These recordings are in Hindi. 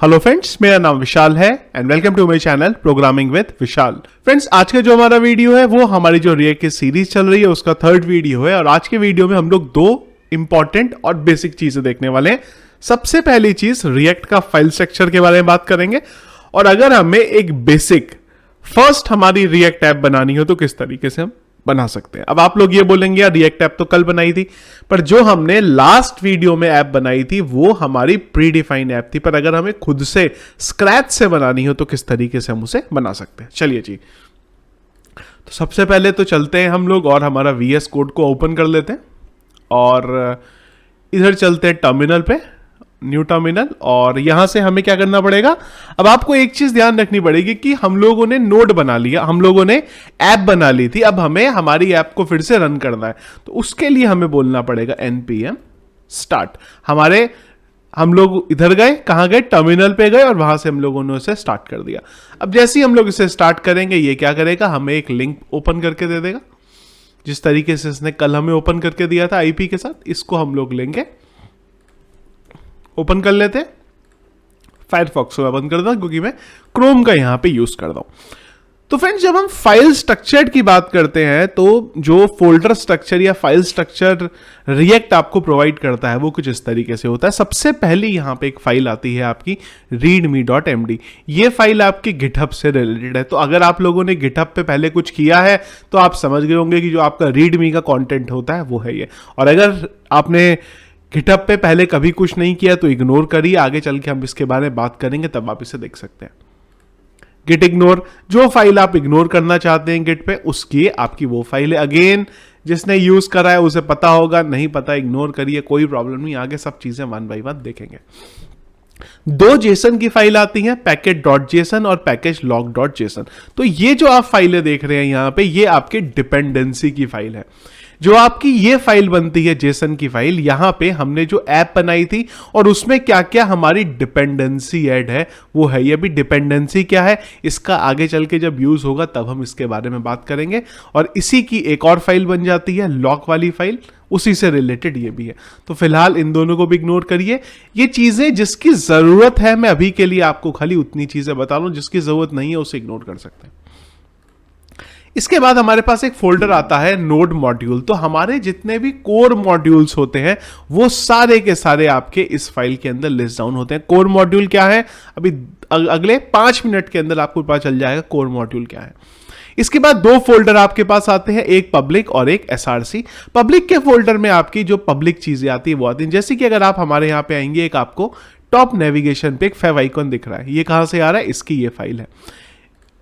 हेलो फ्रेंड्स, मेरा नाम विशाल है and welcome to my channel programming with Vishal. Friends, आज का जो हमारा वीडियो है वो हमारी जो रिएक्ट की सीरीज चल रही है उसका थर्ड वीडियो है और आज के वीडियो में हम लोग दो इंपॉर्टेंट और बेसिक चीजें देखने वाले हैं। सबसे पहली चीज रिएक्ट का फाइल स्ट्रक्चर के बारे में बात करेंगे और अगर हमें एक बेसिक फर्स्ट हमारी रिएक्ट ऐप बनानी हो तो किस तरीके से हम बना सकते हैं। अब आप लोग ये बोलेंगे यार रिएक्ट ऐप तो कल बनाई थी, पर जो हमने लास्ट वीडियो में ऐप बनाई थी वो हमारी प्री डिफाइंड ऐप थी, पर अगर हमें खुद से स्क्रैच से बनानी हो तो किस तरीके से हम उसे बना सकते हैं। चलिए जी, तो सबसे पहले तो चलते हैं हम लोग और हमारा VS कोड को ओपन कर लेते हैं और इधर चलते हैं टर्मिनल पे, न्यू टर्मिनल, और यहां से हमें क्या करना पड़ेगा। अब आपको एक चीज ध्यान रखनी पड़ेगी कि हम लोगों ने नोड बना लिया, हम लोगों ने ऐप बना ली थी, अब हमें हमारी ऐप को फिर से रन करना है तो उसके लिए हमें बोलना पड़ेगा npm start। हम लोग इधर गए, कहां गए, टर्मिनल पे गए और वहां से हम लोगों ने उसे स्टार्ट कर दिया। अब जैसे ही हम लोग इसे स्टार्ट करेंगे ये क्या करेगा, हमें एक लिंक ओपन करके दे देगा जिस तरीके से इसने कल हमें ओपन करके दिया था IP के साथ। इसको हम लोग लेंगे, ओपन कर लेते हैं। फायरफॉक्स को बंद कर दूं क्योंकि मैं क्रोम का यहां पे यूज करता हूं। तो फ्रेंड्स, जब हम फाइल स्ट्रक्चर की बात करते हैं तो जो फोल्डर स्ट्रक्चर या फाइल स्ट्रक्चर रिएक्ट आपको प्रोवाइड करता है वो कुछ इस तरीके से होता है। सबसे पहले यहां पे एक फाइल आती है आपकी readme.md। ये फाइल आपकी गिटहब से रिलेटेड है, तो अगर आप लोगों ने गिटहब पे पहले कुछ किया है तो आप समझ गए होंगे कि जो आपका रीडमी का कंटेंट होता है वो है ये। और अगर आपने गिटहब पे पहले कभी कुछ नहीं किया तो इग्नोर करिए, आगे चल के हम इसके बारे में बात करेंगे तब आप इसे देख सकते हैं। गिट इग्नोर, जो फाइल आप इग्नोर करना चाहते हैं गिट पे उसकी आपकी वो फाइल है। अगेन जिसने यूज करा है उसे पता होगा, नहीं पता इग्नोर करिए, कोई प्रॉब्लम नहीं, आगे सब चीजें वन बाय वन देखेंगे। दो जेसन की फाइल आती हैं, package.json और package.log.json। तो ये जो आप फाइलें देख रहे हैं यहां पे ये आपके डिपेंडेंसी की फाइल है। जो आपकी ये फाइल बनती है जेसन की फाइल, यहां पे हमने जो ऐप बनाई थी और उसमें क्या क्या हमारी डिपेंडेंसी ऐड है वो है ये। भी डिपेंडेंसी क्या है इसका आगे चल के जब यूज होगा तब हम इसके बारे में बात करेंगे। और इसी की एक और फाइल बन जाती है लॉक वाली फाइल, उसी से रिलेटेड ये भी है। तो फिलहाल इन दोनों को भी इग्नोर करिए। ये चीजें जिसकी जरूरत है मैं अभी के लिए आपको खाली उतनी चीजें बता रहा हूं, जिसकी जरूरत नहीं है उसे इग्नोर कर सकते हैं। इसके बाद हमारे पास एक फोल्डर आता है नोड मॉड्यूल। तो हमारे जितने भी कोर मॉड्यूल्स होते हैं वो सारे के सारे आपके इस फाइल के अंदर लिस्ट डाउन होते हैं। कोर मॉड्यूल क्या है अभी अगले 5 मिनट के अंदर आपको पता चल जाएगा कोर मॉड्यूल क्या है। इसके बाद दो फोल्डर आपके पास आते हैं, एक पब्लिक और एक SRC। पब्लिक के फोल्डर में आपकी जो पब्लिक चीजें आती है वो आती है, जैसे कि अगर आप हमारे यहां पे आएंगे एक आपको टॉप नेविगेशन पे एक फेव आइकन दिख रहा है, ये कहां से आ रहा है, इसकी ये फाइल है।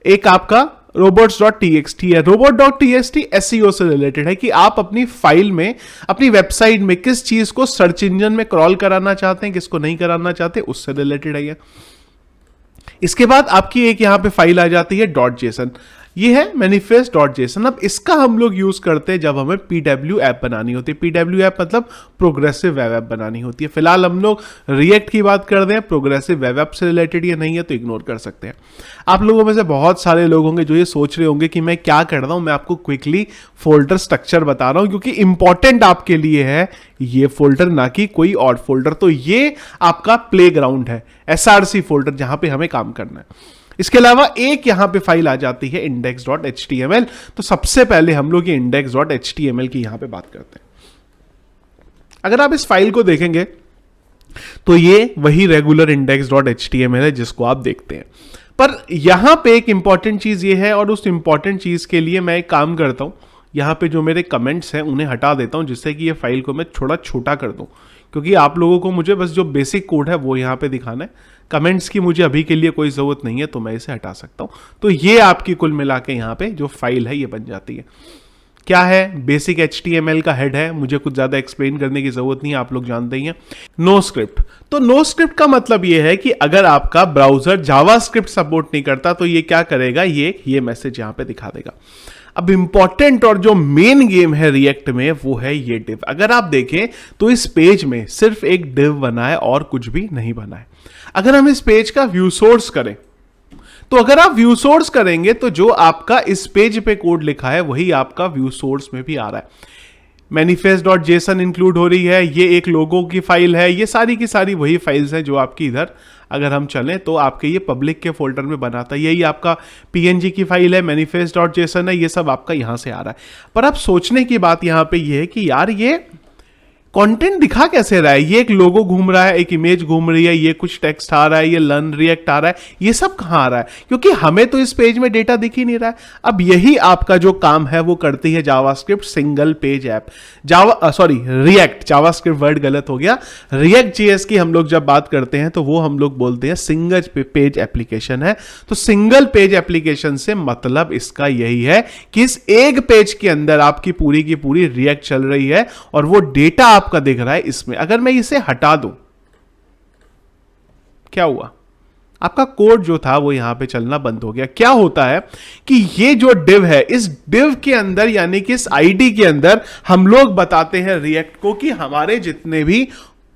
एक आपका robots.txt है। robot.txt SEO से रिलेटेड है कि आप अपनी फाइल में, अपनी वेबसाइट में किस चीज को सर्च इंजन में क्रॉल कराना चाहते हैं, किसको नहीं कराना चाहते, उससे रिलेटेड है ये। इसके बाद आपकी एक यहां पे फाइल आ जाती है .json, ये है manifest.json। अब इसका हम लोग यूज करते हैं जब हमें PW ऐप बनानी होती है। PW ऐप मतलब प्रोग्रेसिव वेब ऐप बनानी होती है। फिलहाल हम लोग रिएक्ट की बात कर रहे हैं, प्रोग्रेसिव वेब ऐप से रिलेटेड ये नहीं है तो इग्नोर कर सकते हैं। आप लोगों में से बहुत सारे लोग होंगे जो ये सोच रहे होंगे कि मैं क्या कर रहा हूं, मैं आपको क्विकली फोल्डर स्ट्रक्चर बता रहा हूं क्योंकि इंपॉर्टेंट आपके लिए है ये फोल्डर, ना कि कोई और फोल्डर। तो ये आपका प्लेग्राउंड है, SRC फोल्डर, जहां पे हमें काम करना है। इसके अलावा एक यहां पे फाइल आ जाती है index.html। तो सबसे पहले हम लोग ये index.html की यहां पे बात करते हैं। अगर आप इस फाइल को देखेंगे तो ये वही रेगुलर index.html है जिसको आप देखते हैं, पर यहां पे एक इंपॉर्टेंट चीज ये है और उस इंपॉर्टेंट चीज के लिए मैं एक काम करता हूं, यहां पे जो मेरे कमेंट्स हैं उन्हें हटा देता हूं जिससे कि ये फाइल को मैं थोड़ा छोटा कर दूं, क्योंकि आप लोगों को मुझे बस जो बेसिक कोड है वो यहां पे दिखाना है। कमेंट्स की मुझे अभी के लिए कोई जरूरत नहीं है तो मैं इसे हटा सकता हूं। तो ये आपकी कुल मिला के यहां पे जो फाइल है ये बन जाती है। क्या है, बेसिक HTML का हेड है, मुझे कुछ ज्यादा एक्सप्लेन करने की जरूरत नहीं है, आप लोग जानते ही हैं। नो स्क्रिप्ट, तो नो स्क्रिप्ट का मतलब ये है कि अगर आपका ब्राउजर जावास्क्रिप्ट सपोर्ट नहीं करता तो ये क्या करेगा, ये मैसेज यहां पे दिखा देगा। अब इंपॉर्टेंट और जो मेन गेम है रिएक्ट में वो है ये डिव। अगर आप देखें तो इस पेज में सिर्फ एक डिव बना है और कुछ भी नहीं बना है। अगर हम इस पेज का व्यू सोर्स करें तो अगर आप व्यू सोर्स करेंगे तो जो आपका इस पेज पे कोड लिखा है वही आपका व्यू सोर्स में भी आ रहा है। मैनिफेस्ट डॉट जेसन इंक्लूड हो रही है, ये एक लोगो की फाइल है, ये सारी की सारी वही फाइल्स हैं जो आपकी इधर अगर हम चलें तो आपके ये पब्लिक के फोल्डर में बनाता है। यही आपका पीएनजी की फाइल है, मैनिफेस्ट डॉट जेसन है, ये सब आपका यहां से आ रहा है। पर अब सोचने की बात यहां पे ये है कि यार ये कंटेंट दिखा कैसे रहा है, ये एक लोगो घूम रहा है, एक इमेज घूम रही है, ये कुछ टेक्स्ट आ रहा है, ये लर्न रिएक्ट आ रहा है, ये सब कहां आ रहा है, क्योंकि हमें तो इस पेज में डेटा दिख ही नहीं रहा है। अब यही आपका जो काम है वो करती है JavaScript single page app. React, JavaScript word गलत हो गया, रिएक्ट जेएस की हम लोग जब बात करते हैं तो वो हम लोग बोलते हैं सिंगल पेज एप्लीकेशन है। तो सिंगल पेज एप्लीकेशन से मतलब इसका यही है कि इस एक पेज के अंदर आपकी पूरी की पूरी रिएक्ट चल रही है और वो डेटा आपका दिख रहा है इसमें। अगर मैं इसे हटा दूं, क्या हुआ, आपका कोड जो था वो यहां पे चलना बंद हो गया। क्या होता है कि ये जो डिव है, इस डिव के अंदर यानी कि इस आईडी के अंदर हम लोग बताते हैं रिएक्ट को कि हमारे जितने भी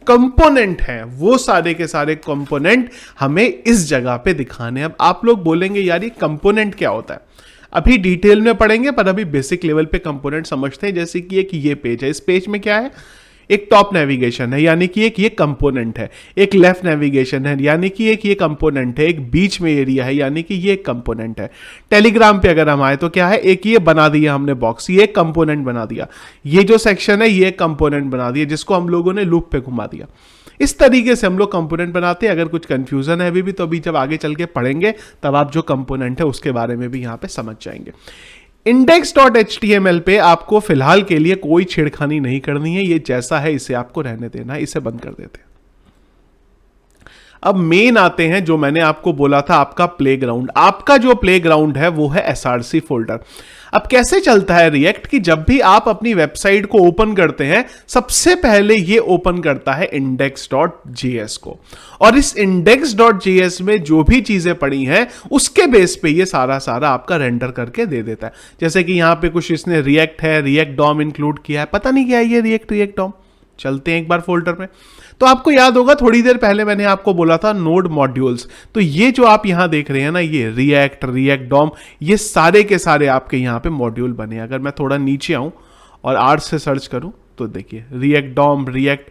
कंपोनेंट हैं वो सारे के सारे कंपोनेंट हमें इस जगह पे दिखाने। अब आप लोग बोलेंगे यार ये कंपोनेंट क्या होता है, अभी डिटेल में पढ़ेंगे, पर अभी बेसिक लेवल पे कंपोनेंट समझते हैं। जैसे कि एक ये पेज है, इस पेज में क्या है, एक टॉप नेविगेशन है यानी कि एक ये कंपोनेंट है, एक लेफ्ट नेविगेशन है यानी कि एक ये कंपोनेंट है, एक बीच में एरिया है यानी कि ये एक कंपोनेंट है। टेलीग्राम पे अगर हम आए तो क्या है, एक ये बना दिया हमने बॉक्स, ये एक कंपोनेंट बना दिया, ये जो सेक्शन है ये एक कंपोनेंट बना दिया जिसको हम लोगों ने लूप पे घुमा दिया। इस तरीके से हम लोग कंपोनेंट बनाते हैं। अगर कुछ कंफ्यूजन है अभी भी तो अभी जब आगे चल के पढ़ेंगे तब आप जो कंपोनेंट है उसके बारे में भी यहां पे समझ जाएंगे। index.html पे आपको फिलहाल के लिए कोई छेड़खानी नहीं करनी है, ये जैसा है इसे आपको रहने देना है, इसे बंद कर देते हैं। अब मेन आते हैं, जो मैंने आपको बोला था आपका प्लेग्राउंड। आपका जो प्लेग्राउंड है वो है एसआरसी फोल्डर। अब कैसे चलता है रिएक्ट कि जब भी आप अपनी वेबसाइट को ओपन करते हैं सबसे पहले ये ओपन करता है index.js को, और इस index.js में जो भी चीजें पड़ी हैं उसके बेस पे ये सारा आपका रेंडर करके दे देता है। जैसे कि यहां पे कुछ इसने रिएक्ट है, रिएक्ट डॉम इंक्लूड किया है, पता नहीं क्या है ये रिएक्ट डॉम। चलते हैं एक बार फोल्डर में, तो आपको याद होगा थोड़ी देर पहले मैंने आपको बोला था नोड मॉड्यूल्स। तो ये जो आप यहां देख रहे हैं ना, ये रिएक्ट डॉम, ये सारे के सारे आपके यहां पे मॉड्यूल बने। अगर मैं थोड़ा नीचे आऊं और आर से सर्च करूं तो देखिए रिएक्ट डॉम, रिएक्ट,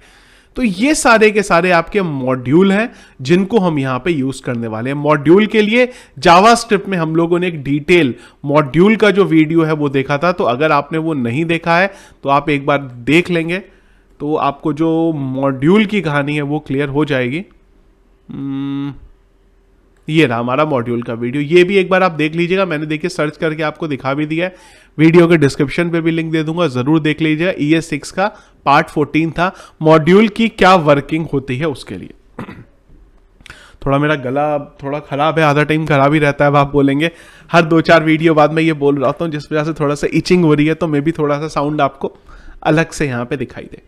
तो ये सारे के सारे आपके मॉड्यूल हैं जिनको हम यहां पे यूज करने वाले हैं। मॉड्यूल के लिए जावास्क्रिप्ट में हम लोगों ने एक डिटेल मॉड्यूल का जो वीडियो है वो देखा था, तो अगर आपने वो नहीं देखा है तो आप एक बार देख लेंगे तो आपको जो मॉड्यूल की कहानी है वो क्लियर हो जाएगी। ये रहा हमारा मॉड्यूल का वीडियो, ये भी एक बार आप देख लीजिएगा। मैंने देखिए सर्च करके आपको दिखा भी दिया है, वीडियो के डिस्क्रिप्शन पे भी लिंक दे दूंगा, जरूर देख लीजिएगा। ES6 का पार्ट 14 था, मॉड्यूल की क्या वर्किंग होती है उसके लिए। थोड़ा मेरा गला थोड़ा खराब है, आधा टाइम खराब ही रहता है। अब आप बोलेंगे हर 2-4 वीडियो बाद में ये बोल रहा हूँ, जिस वजह से थोड़ा सा इचिंग हो रही है, तो मैं भी थोड़ा सा साउंड आपको अलग से यहाँ पे दिखाई दे।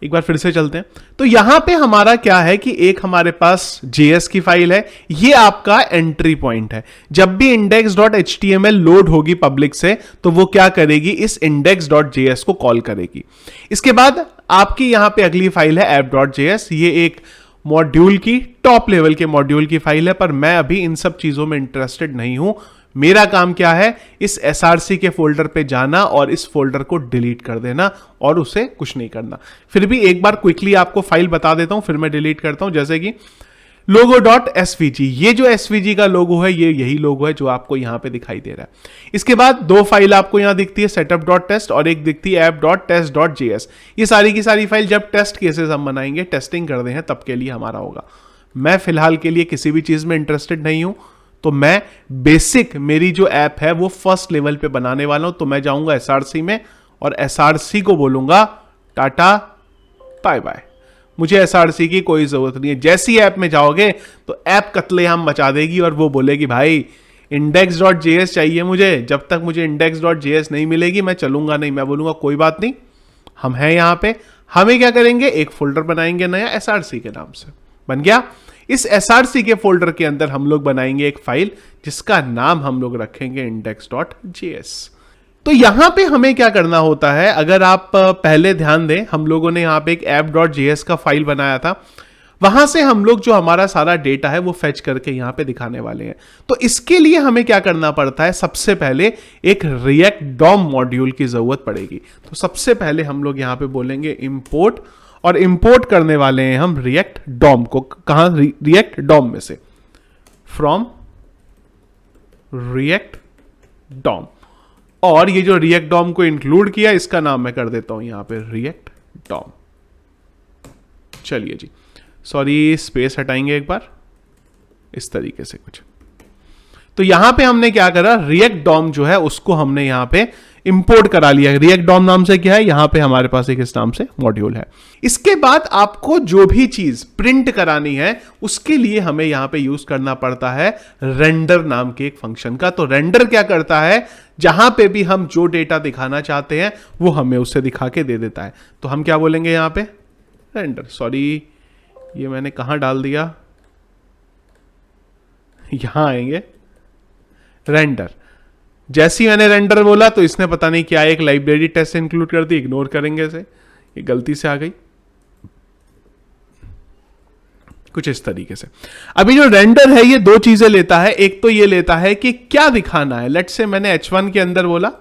एक बार फिर से चलते हैं। तो यहां पे हमारा क्या है कि एक हमारे पास JS की फाइल है, ये आपका एंट्री पॉइंट है। जब भी index.html लोड होगी पब्लिक से तो वो क्या करेगी, इस index.js को कॉल करेगी। इसके बाद आपकी यहां पे अगली फाइल है app.js, ये एक मॉड्यूल की टॉप लेवल के मॉड्यूल की फाइल है, पर मैं अभी इन सब चीजों में इंटरेस्टेड नहीं हूं। मेरा काम क्या है, इस SRC के फोल्डर पे जाना और इस फोल्डर को डिलीट कर देना और उसे कुछ नहीं करना। फिर भी एक बार क्विकली आपको फाइल बता देता हूं, फिर मैं डिलीट करता हूं। जैसे कि logo.svg, ये जो svg का लोगो है ये यही लोगो है जो आपको यहां पे दिखाई दे रहा है। इसके बाद 2 फाइल आपको यहां दिखती है, setup.test और एक दिखती है app.test.js। ये सारी की सारी फाइल जब टेस्ट केसेस हम बनाएंगे, टेस्टिंग कर रहे हैं, तब के लिए हमारा होगा। मैं फिलहाल के लिए किसी भी चीज में इंटरेस्टेड नहीं हूं, तो मैं बेसिक मेरी जो ऐप है वो फर्स्ट लेवल पे बनाने वाला हूं। तो मैं जाऊंगा SRC में और SRC को बोलूंगा टाटा बाय बाय, मुझे SRC की कोई जरूरत नहीं है। जैसी ऐप में जाओगे तो ऐप कत्लेआम मचा देगी और वो बोलेगी भाई index.js चाहिए मुझे, जब तक मुझे index.js नहीं मिलेगी मैं चलूंगा नहीं। मैं बोलूंगा कोई बात नहीं, हम हैं यहां पे, हमें क्या करेंगे, एक फोल्डर बनाएंगे नया SRC के नाम से। बन गया। इस SRC के फोल्डर के अंदर हम लोग बनाएंगे एक फाइल जिसका नाम हम लोग रखेंगे index.js। तो यहां पे हमें क्या करना होता है, अगर आप पहले ध्यान दें, हम लोगों ने यहां पे एक app.js का फाइल बनाया था, वहां से हम लोग जो हमारा सारा डेटा है वो फेच करके यहां पे दिखाने वाले हैं। तो इसके लिए हमें क्या करना पड़ता है, सबसे पहले एक रिएक्ट डॉम मॉड्यूल की जरूरत पड़ेगी। तो सबसे पहले हम लोग यहां पे बोलेंगे इंपोर्ट, और इंपोर्ट करने वाले हैं हम रिएक्ट डॉम को। कहां, रिएक्ट डॉम में से, फ्रॉम रिएक्ट डॉम। और ये जो रिएक्ट डॉम को इंक्लूड किया, इसका नाम मैं कर देता हूं यहां पे रिएक्ट डॉम। चलिए जी, सॉरी स्पेस हटाएंगे एक बार, इस तरीके से कुछ। तो यहां पे हमने क्या करा, रिएक्ट डॉम जो है उसको हमने यहां पे इंपोर्ट करा लिया। रिएक्ट डॉम नाम से क्या है, यहां पे हमारे पास एक इस नाम से मॉड्यूल है। इसके बाद आपको जो भी चीज प्रिंट करानी है उसके लिए हमें यहां पे यूज करना पड़ता है रेंडर नाम के एक फंक्शन का। तो रेंडर क्या करता है, जहां पे भी हम जो डेटा दिखाना चाहते हैं वो हमें उससे दिखा के दे देता है। तो हम क्या बोलेंगे यहां पे, रेंडर। सॉरी, ये मैंने कहां डाल दिया, यहां आएंगे रेंडर। जैसे ही मैंने रेंडर बोला तो इसने पता नहीं क्या एक लाइब्रेरी टेस्ट इंक्लूड कर दी, इग्नोर करेंगे इसे, ये गलती से आ गई कुछ इस तरीके से। अभी जो रेंडर है ये दो चीजें लेता है। एक तो ये लेता है कि क्या दिखाना है, लेट्स से मैंने H1 के अंदर बोला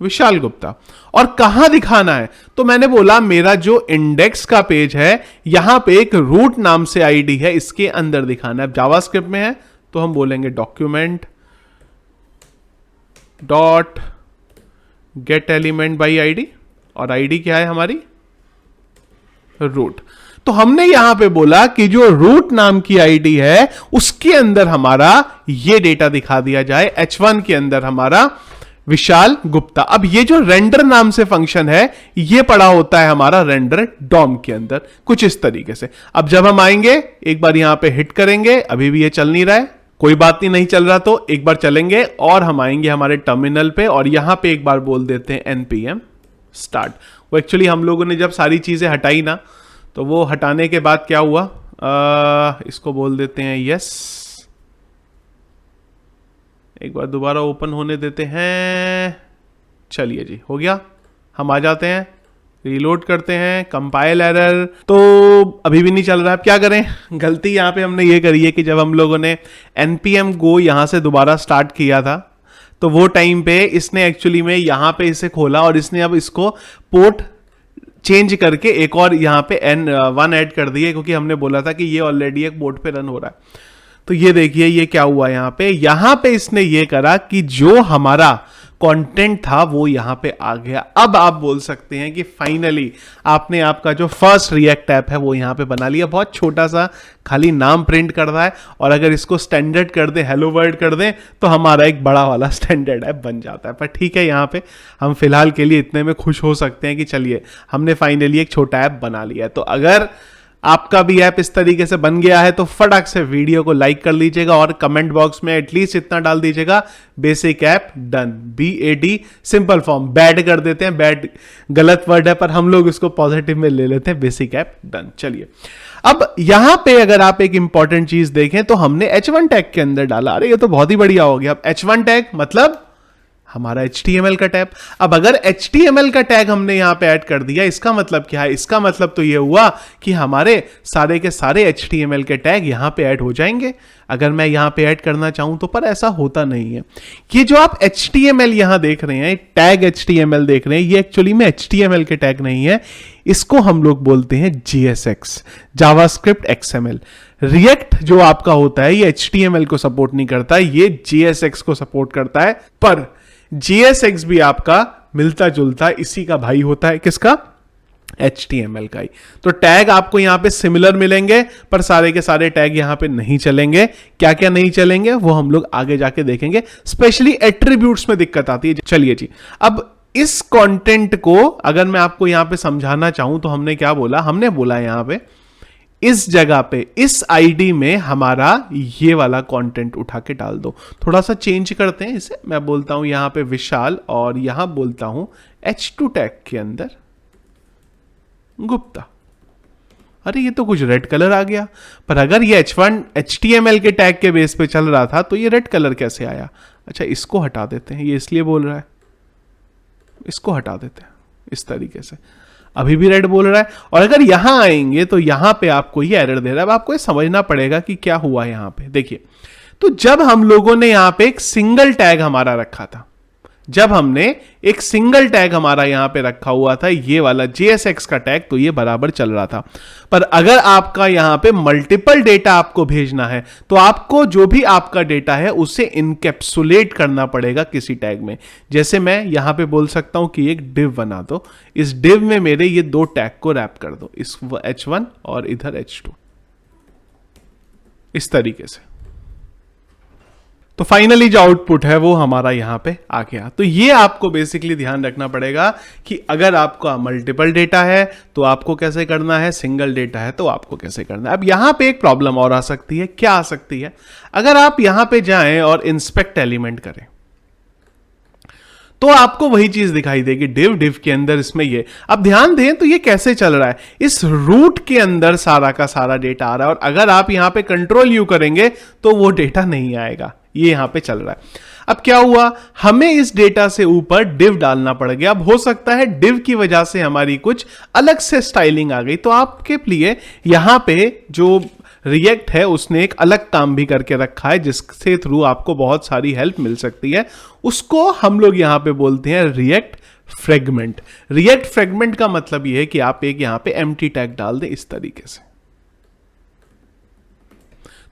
विशाल गुप्ता, और कहां दिखाना है, तो मैंने बोला मेरा जो इंडेक्स का पेज है यहां पे एक रूट नाम से आईडी है, इसके अंदर दिखाना है। जावास्क्रिप्ट में है तो हम बोलेंगे document dot gate element by ID, और आईडी क्या है हमारी, रूट। तो हमने यहां पे बोला कि जो रूट नाम की आईडी है उसके अंदर हमारा ये डेटा दिखा दिया जाए, H1 के अंदर हमारा विशाल गुप्ता। अब ये जो रेंडर नाम से फंक्शन है ये पड़ा होता है हमारा रेंडर डॉम के अंदर, कुछ इस तरीके से। अब जब हम आएंगे एक बार यहां पे हिट करेंगे, अभी भी ये चल नहीं रहा है, कोई बात नहीं चल रहा, तो एक बार चलेंगे और हम आएंगे हमारे टर्मिनल पे और यहां पे एक बार बोल देते हैं npm स्टार्ट। वो एक्चुअली हम लोगों ने जब सारी चीजें हटाई ना, तो वो हटाने के बाद क्या हुआ, इसको बोल देते हैं यस, एक बार दोबारा ओपन होने देते हैं। चलिए जी, हो गया, हम आ जाते हैं, रीलोड करते हैं, कंपाइल एरर, तो अभी भी नहीं चल रहा है। अब क्या करें, गलती यहां पे हमने ये करी है कि जब हम लोगों ने npm go यहां से दोबारा स्टार्ट किया था तो वो टाइम पे इसने एक्चुअली में यहां पे इसे खोला और इसने अब इसको पोर्ट चेंज करके एक और यहां पे n1 ऐड कर दिए, क्योंकि हमने बोला था कि ये ऑलरेडी एक पोर्ट पे रन हो रहा है। तो ये देखिए ये क्या हुआ, यहां पे इसने ये करा कि जो हमारा कंटेंट था वो यहां पे आ गया। अब आप बोल सकते हैं कि फाइनली आपने आपका जो फर्स्ट रिएक्ट ऐप है वो यहां पे बना लिया। बहुत छोटा सा खाली नाम प्रिंट कर रहा है, और अगर इसको स्टैंडर्ड कर दे, हेलो वर्ल्ड कर दें, तो हमारा एक बड़ा वाला स्टैंडर्ड ऐप बन जाता है। पर ठीक है, यहां पे हम फिलहाल के लिए इतने में खुश हो सकते हैं कि चलिए हमने फाइनली एक छोटा ऐप बना लिया है। तो अगर आपका भी ऐप इस तरीके से बन गया है तो फटाक से वीडियो को लाइक कर लीजिएगा और कमेंट बॉक्स में एटलीस्ट इतना डाल दीजिएगा, basic app done. BAD simple form, bad कर देते हैं, बैड गलत वर्ड है पर हम लोग इसको पॉजिटिव में ले लेते हैं, बेसिक ऐप डन। चलिए अब यहां पे अगर आप एक इंपॉर्टेंट चीज देखें तो हमने H1 टैग के अंदर डाला। अरे ये तो बहुत ही बढ़िया हो गया। अब H1 टैग मतलब हमारा HTML का टैग। अब अगर HTML का टैग हमने यहां पे ऐड कर दिया, इसका मतलब क्या है, इसका मतलब तो ये हुआ कि हमारे सारे के सारे HTML के टैग यहां पे ऐड हो जाएंगे अगर मैं यहां पे ऐड करना चाहूं तो। पर ऐसा होता नहीं है। ये जो आप HTML यहां देख रहे हैं, टैग HTML देख रहे हैं, ये एक्चुअली में HTML के टैग नहीं है, इसको हम लोग बोलते हैं JSX, जावास्क्रिप्ट XML। रिएक्ट जो आपका होता है ये HTML को सपोर्ट नहीं करता, ये JSX को सपोर्ट करता है। पर JSX भी आपका मिलता जुलता इसी का भाई होता है, किसका, HTML का ही। तो टैग आपको यहां पे सिमिलर मिलेंगे पर सारे के सारे टैग यहां पे नहीं चलेंगे। क्या क्या नहीं चलेंगे वो हम लोग आगे जाके देखेंगे, स्पेशली एट्रीब्यूट्स में दिक्कत आती है। चलिए जी, अब इस कंटेंट को अगर मैं आपको यहां पे समझाना चाहूं तो हमने क्या बोला, हमने बोला यहां पे इस जगह पे इस आईडी में हमारा ये वाला कंटेंट उठा के डाल दो। थोड़ा सा चेंज करते हैं इसे, मैं बोलता हूं यहां पे विशाल और यहां बोलता हूं H2 टैग के अंदर गुप्ता। अरे ये तो कुछ रेड कलर आ गया, पर अगर ये H1 HTML के टैग के बेस पे चल रहा था तो ये रेड कलर कैसे आया। अच्छा इसको हटा देते हैं, ये इसलिए बोल रहा है, इसको हटा देते हैं इस तरीके से। अभी भी रेड बोल रहा है। और अगर यहां आएंगे तो यहां पे आपको ये एरर दे रहा है। अब आपको ये समझना पड़ेगा कि क्या हुआ यहां पे। देखिए, तो जब हम लोगों ने यहां पे एक सिंगल टैग हमारा रखा था, जब हमने एक सिंगल टैग हमारा यहां पे रखा हुआ था, ये वाला JSX का टैग, तो ये बराबर चल रहा था। पर अगर आपका यहां पे मल्टीपल डेटा आपको भेजना है तो आपको जो भी आपका डेटा है उसे इनकैप्सुलेट करना पड़ेगा किसी टैग में। जैसे मैं यहां पे बोल सकता हूं कि एक डिव बना दो, इस डिव में मेरे ये दो टैग को रैप कर दो, इस H1 और इधर H2, इस तरीके से। तो फाइनली जो आउटपुट है वो हमारा यहां पे आ गया। तो ये आपको बेसिकली ध्यान रखना पड़ेगा कि अगर आपका मल्टीपल डेटा है तो आपको कैसे करना है, सिंगल डेटा है तो आपको कैसे करना है। अब यहां पे एक प्रॉब्लम और आ सकती है। क्या आ सकती है? अगर आप यहां पे जाएं और इंस्पेक्ट एलिमेंट करें तो आपको वही चीज दिखाई देगी, डिव के अंदर इसमें ये। अब ध्यान दें तो ये कैसे चल रहा है, इस रूट के अंदर सारा का सारा डेटा आ रहा है, और अगर आप यहां पे कंट्रोल यू करेंगे तो वो डेटा नहीं आएगा। ये यहां पे चल रहा है। अब क्या हुआ, हमें इस डेटा से ऊपर डिव डालना पड़ गया। अब हो सकता है डिव की वजह से हमारी कुछ अलग से स्टाइलिंग आ गई, तो आपके लिए यहां पे जो रिएक्ट है उसने एक अलग काम भी करके रखा है जिससे थ्रू आपको बहुत सारी हेल्प मिल सकती है। उसको हम लोग यहां पे बोलते हैं रिएक्ट फ्रेगमेंट। रिएक्ट फ्रेगमेंट का मतलब यह है कि आप एक यहां पे एम्प्टी टैग डाल दें इस तरीके से,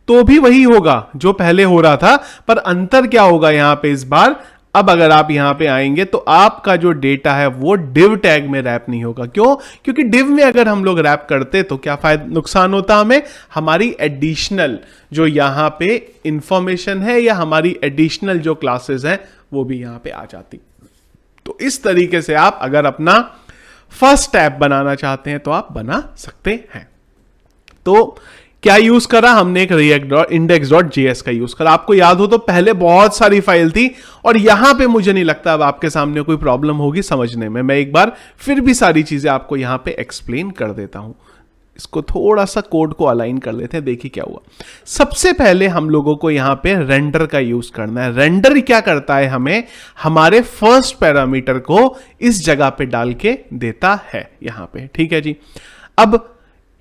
तो भी वही होगा जो पहले हो रहा था। पर अंतर क्या होगा यहां पे इस बार, अब अगर आप यहां पे आएंगे तो आपका जो डेटा है वो डिव टैग में रैप नहीं होगा। क्यों? क्योंकि डिव में अगर हम लोग रैप करते तो क्या फायदा, नुकसान होता हमें, हमारी एडिशनल जो यहां पे इंफॉर्मेशन है या हमारी एडिशनल जो क्लासेस हैं वो भी यहां पे आ जाती। तो इस तरीके से आप अगर अपना फर्स्ट ऐप बनाना चाहते हैं तो आप बना सकते हैं। तो क्या यूज करा हमने, एक react.index.js का यूज करा। आपको याद हो तो पहले बहुत सारी फाइल थी, और यहां पे मुझे नहीं लगता अब आपके सामने कोई प्रॉब्लम होगी समझने में। मैं एक बार फिर भी सारी चीजें आपको यहां पे एक्सप्लेन कर देता हूं। इसको थोड़ा सा कोड को अलाइन कर लेते हैं। देखिए क्या हुआ। सबसे पहले हम लोगों को यहां पे रेंडर का यूज करना है। रेंडर क्या करता है, हमें हमारे फर्स्ट पैरामीटर को इस जगह पे डाल के देता है यहां पे। ठीक है जी। अब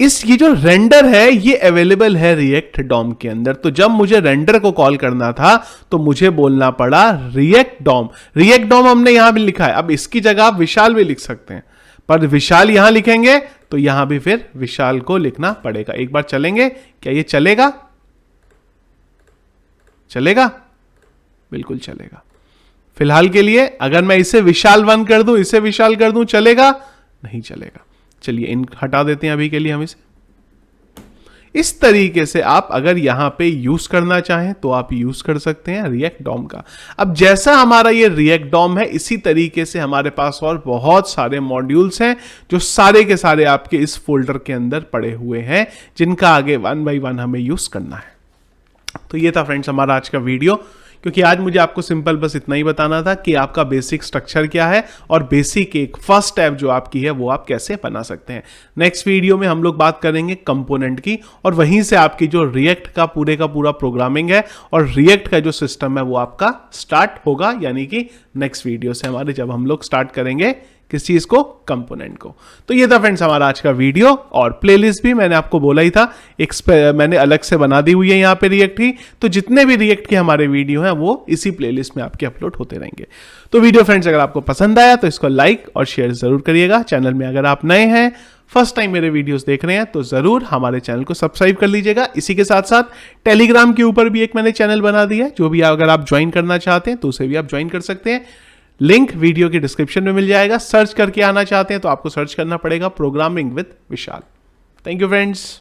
ये जो रेंडर है ये अवेलेबल है रिएक्ट डॉम के अंदर। तो जब मुझे रेंडर को कॉल करना था तो मुझे बोलना पड़ा रिएक्ट डॉम। रिएक्ट डॉम हमने यहां भी लिखा है। अब इसकी जगह आप विशाल भी लिख सकते हैं, पर विशाल यहां लिखेंगे तो यहां भी फिर विशाल को लिखना पड़ेगा। एक बार चलेंगे, क्या ये चलेगा? चलेगा, बिल्कुल चलेगा। फिलहाल के लिए अगर मैं इसे विशाल 1 कर दूं, इसे विशाल कर दूं, चलेगा? नहीं चलेगा। चलिए इन हटा देते हैं अभी के लिए हम इसे। इस तरीके से आप अगर यहां पे यूज करना चाहें तो आप यूज कर सकते हैं रिएक्ट डॉम का। अब जैसा हमारा ये रिएक्ट डॉम है, इसी तरीके से हमारे पास और बहुत सारे मॉड्यूल्स हैं जो सारे के सारे आपके इस फोल्डर के अंदर पड़े हुए हैं, जिनका आगे 1 बाय 1 हमें यूज करना है। तो ये था फ्रेंड्स हमारा आज का वीडियो, क्योंकि आज मुझे आपको सिंपल बस इतना ही बताना था कि आपका बेसिक स्ट्रक्चर क्या है और बेसिक एक फर्स्ट ऐप जो आपकी है वो आप कैसे बना सकते हैं। नेक्स्ट वीडियो में हम लोग बात करेंगे कंपोनेंट की, और वहीं से आपकी जो रिएक्ट का पूरा प्रोग्रामिंग है और रिएक्ट का जो सिस्टम है वो आपका स्टार्ट होगा। यानी कि नेक्स्ट वीडियो से हमारे जब हम लोग स्टार्ट करेंगे किस चीज को, कंपोनेंट को। तो ये था फ्रेंड्स हमारा आज का वीडियो, और प्लेलिस्ट भी मैंने आपको बोला ही था एक मैंने अलग से बना दी हुई है यहाँ पे रिएक्ट की। तो जितने भी रिएक्ट के हमारे वीडियो हैं वो इसी प्लेलिस्ट में आपके अपलोड होते रहेंगे। तो वीडियो फ्रेंड्स अगर आपको पसंद आया तो इसको लाइक और शेयर जरूर करिएगा। चैनल में अगर आप नए हैं, फर्स्ट टाइम मेरे वीडियोस देख रहे हैं, तो जरूर हमारे चैनल को सब्सक्राइब कर लीजिएगा। इसी के साथ साथ टेलीग्राम के ऊपर भी एक मैंने चैनल बना दिया है, जो भी अगर आप ज्वाइन करना चाहते हैं तो उसे भी आप ज्वाइन कर सकते हैं। लिंक वीडियो के डिस्क्रिप्शन में मिल जाएगा। सर्च करके आना चाहते हैं तो आपको सर्च करना पड़ेगा programming with Vishal. Thank you friends.